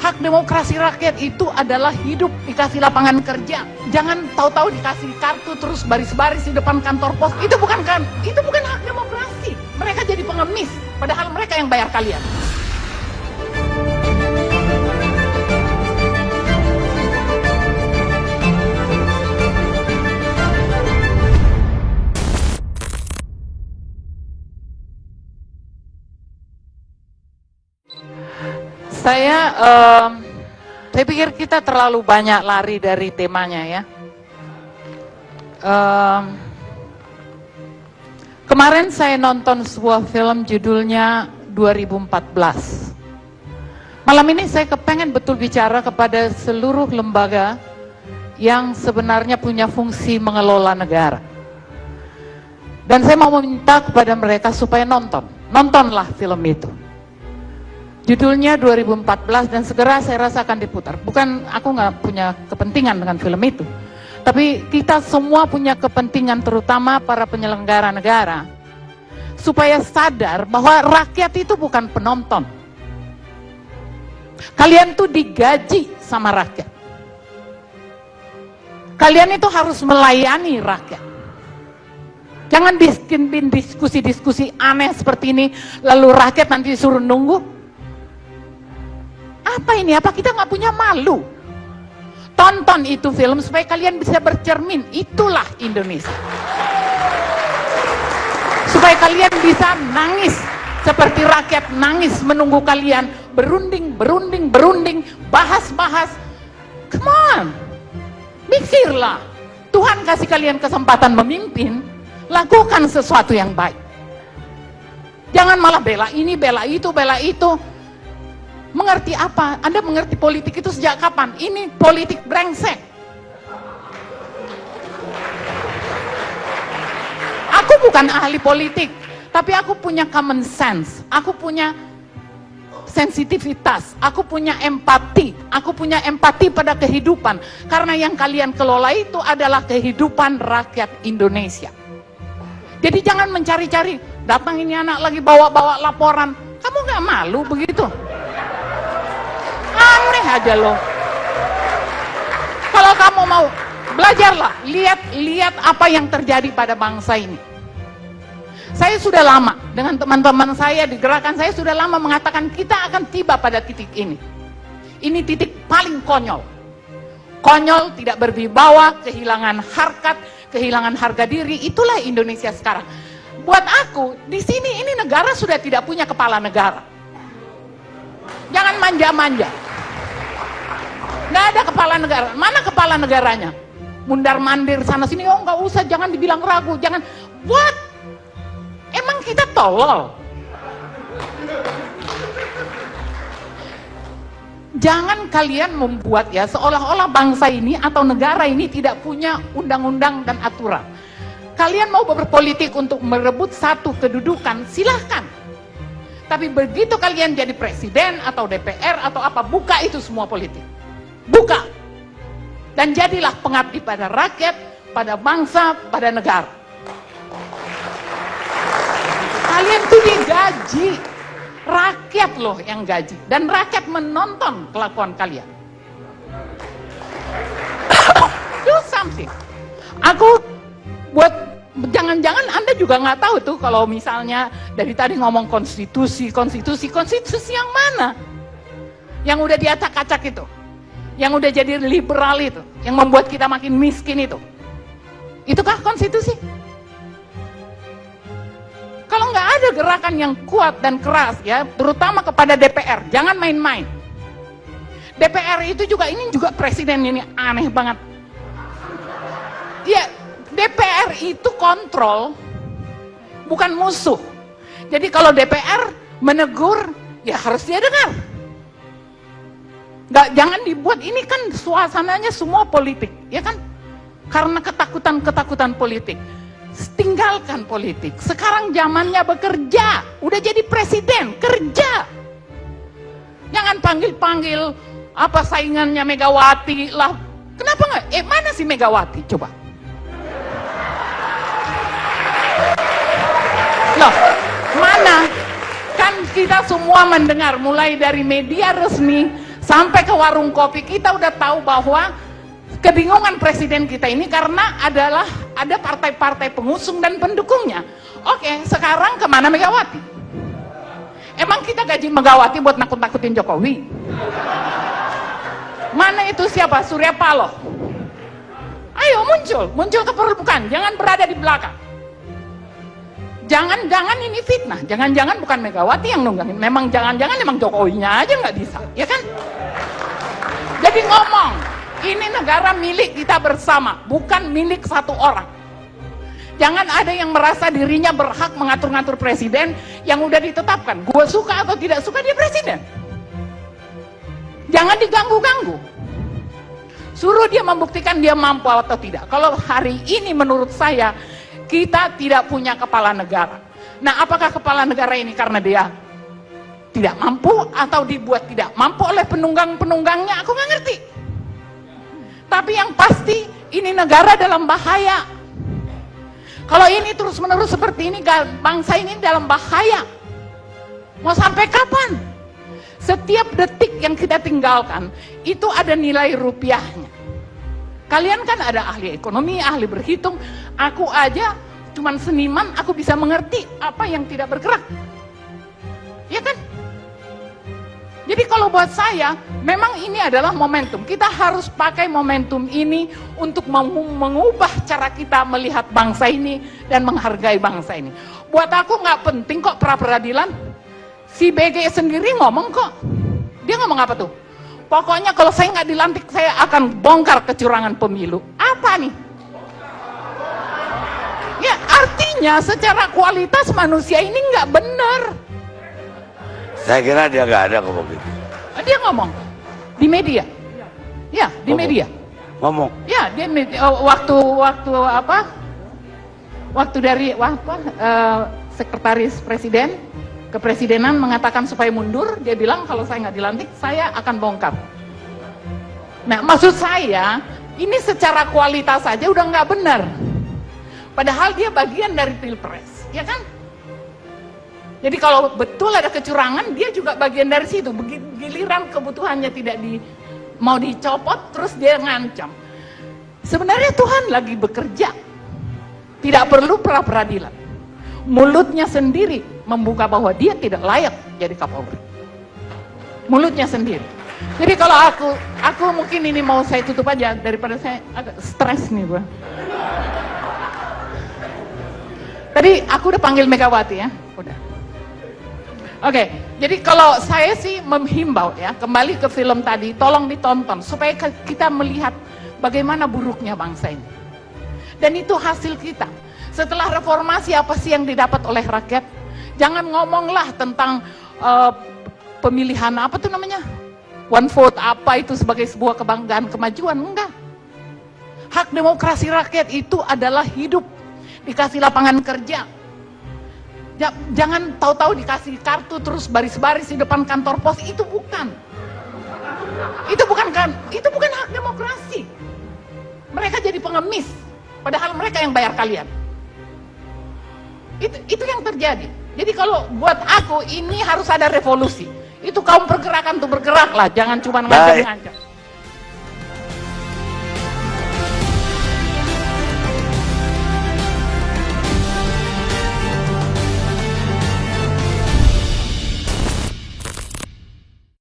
Hak demokrasi rakyat itu adalah hidup, dikasih lapangan kerja. Jangan tahu-tahu dikasih kartu terus baris-baris di depan kantor pos. Itu bukan hak demokrasi. Mereka jadi pengemis, padahal mereka yang bayar kalian. Saya pikir kita terlalu banyak lari dari temanya ya. Kemarin saya nonton sebuah film judulnya 2014. Malam ini saya kepengen betul bicara kepada seluruh lembaga yang sebenarnya punya fungsi mengelola negara. Dan saya mau meminta kepada mereka supaya nontonlah film itu. Judulnya 2014 dan segera saya rasa akan diputar. Bukan aku nggak punya kepentingan dengan film itu, tapi kita semua punya kepentingan, terutama para penyelenggara negara, supaya sadar bahwa rakyat itu bukan penonton. Kalian tuh digaji sama rakyat. Kalian itu harus melayani rakyat. Jangan bikin diskusi-diskusi aneh seperti ini, lalu rakyat nanti disuruh nunggu. Apa ini? Apa kita nggak punya malu? Tonton itu film supaya kalian bisa bercermin. Itulah Indonesia. Supaya kalian bisa nangis seperti rakyat nangis menunggu kalian berunding, bahas-bahas. Come on, mikirlah. Tuhan kasih kalian kesempatan memimpin, lakukan sesuatu yang baik. Jangan malah bela ini, bela itu, bela itu. Mengerti apa? Anda mengerti politik itu sejak kapan? Ini politik brengsek. Aku bukan ahli politik, tapi aku punya common sense. Aku punya sensitivitas. Aku punya empati. Aku punya empati pada kehidupan. Karena yang kalian kelola itu adalah kehidupan rakyat Indonesia. Jadi jangan mencari-cari, datang ini anak lagi bawa-bawa laporan. Kamu gak malu begitu? Aneh aja loh. Kalau kamu mau belajarlah, lihat apa yang terjadi pada bangsa ini. Saya sudah lama dengan teman-teman saya di gerakan saya sudah lama mengatakan kita akan tiba pada titik ini. Ini titik paling konyol. Konyol, tidak berwibawa, kehilangan harkat, kehilangan harga diri. Itulah Indonesia sekarang. Buat aku, di sini ini negara sudah tidak punya kepala negara. Jangan manja-manja. Nggak ada kepala negara. Mana kepala negaranya? Mundar-mandir sana sini. Oh nggak usah, jangan dibilang ragu. Jangan. What? Emang kita tolol? Jangan kalian membuat ya seolah-olah bangsa ini atau negara ini tidak punya undang-undang dan aturan. Kalian mau berpolitik untuk merebut satu kedudukan, silahkan. Tapi begitu kalian jadi presiden atau DPR atau apa, buka itu semua politik. Buka. Dan jadilah pengabdi pada rakyat, pada bangsa, pada negara. Kalian tuh digaji. Rakyat loh yang gaji. Dan rakyat menonton kelakuan kalian. Do something. Aku buat, jangan-jangan Anda juga nggak tahu tuh kalau misalnya dari tadi ngomong konstitusi yang mana? Yang udah diacak-acak itu. Yang udah jadi liberal itu, yang membuat kita makin miskin itu. Itukah konstitusi? Kalau nggak ada gerakan yang kuat dan keras ya, terutama kepada DPR, jangan main-main. DPR itu juga, ini juga presiden ini aneh banget. Ya, DPR itu kontrol, bukan musuh. Jadi kalau DPR menegur, ya harus dia dengar. Jangan dibuat, ini kan suasananya semua politik, ya kan? Karena ketakutan politik. Tinggalkan politik. Sekarang zamannya bekerja. Udah jadi presiden, kerja. Jangan panggil-panggil apa saingannya Megawati lah. Kenapa nggak? Mana si Megawati? Coba. Loh, mana? Kan kita semua mendengar mulai dari media resmi Sampai ke warung kopi kita udah tahu bahwa kebingungan presiden kita ini karena ada partai-partai pengusung dan pendukungnya. Oke, sekarang kemana Megawati? Emang kita gaji Megawati buat nakut-nakutin Jokowi? Mana itu siapa? Surya Paloh. Ayo muncul keperluan, jangan berada di belakang. Jangan-jangan ini fitnah, jangan-jangan bukan Megawati yang nunggangin, memang jangan-jangan emang Jokowinya aja nggak bisa, ya kan? Jadi ngomong, ini negara milik kita bersama, bukan milik satu orang. Jangan ada yang merasa dirinya berhak mengatur-ngatur presiden yang udah ditetapkan. Gue suka atau tidak suka dia presiden. Jangan diganggu-ganggu. Suruh dia membuktikan dia mampu atau tidak. Kalau hari ini menurut saya, kita tidak punya kepala negara. Nah, apakah kepala negara ini karena dia tidak mampu atau dibuat tidak mampu oleh penunggang-penunggangnya? Aku nggak ngerti. Tapi yang pasti, ini negara dalam bahaya. Kalau ini terus-menerus seperti ini, bangsa ini dalam bahaya. Mau sampai kapan? Setiap detik yang kita tinggalkan, itu ada nilai rupiahnya. Kalian kan ada ahli ekonomi, ahli berhitung. Aku aja cuman seniman, aku bisa mengerti apa yang tidak bergerak. Ya kan? Jadi kalau buat saya, memang ini adalah momentum. Kita harus pakai momentum ini untuk mengubah cara kita melihat bangsa ini dan menghargai bangsa ini. Buat aku nggak penting kok pra-peradilan. Si BG sendiri ngomong kok. Dia ngomong apa tuh? Pokoknya kalau saya nggak dilantik, saya akan bongkar kecurangan pemilu. Apa nih? Ya artinya secara kualitas manusia ini nggak benar. Saya kira dia nggak ada ngomong gitu. Dia ngomong di media, ya di media. Ngomong. Ya dia waktu apa? Waktu dari sekretaris presiden kepresidenan mengatakan supaya mundur, dia bilang kalau saya nggak dilantik, saya akan bongkar. Nah maksud saya ini secara kualitas saja udah nggak benar. Padahal dia bagian dari pilpres, ya kan? Jadi kalau betul ada kecurangan, dia juga bagian dari situ. Giliran kebutuhannya tidak mau dicopot, terus dia ngancam. Sebenarnya Tuhan lagi bekerja. Tidak perlu pra-peradilan. Mulutnya sendiri membuka bahwa dia tidak layak jadi Kapolri. Mulutnya sendiri. Jadi kalau aku mungkin ini mau saya tutup aja daripada saya agak stres nih, Bro. Tadi aku udah panggil Megawati ya, udah. Oke, jadi kalau saya sih menghimbau ya, kembali ke film tadi, tolong ditonton supaya kita melihat bagaimana buruknya bangsa ini. Dan itu hasil kita. Setelah reformasi apa sih yang didapat oleh rakyat? Jangan ngomonglah tentang pemilihan apa tuh namanya? One vote apa itu sebagai sebuah kebanggaan kemajuan, enggak. Hak demokrasi rakyat itu adalah hidup, dikasih lapangan kerja. Jangan tahu-tahu dikasih kartu terus baris-baris di depan kantor pos, itu bukan. Itu bukan hak demokrasi. Mereka jadi pengemis, padahal mereka yang bayar kalian. Itu yang terjadi. Jadi kalau buat aku ini harus ada revolusi. Itu kaum pergerakan tuh bergeraklah, jangan cuma ngancam-ngancam.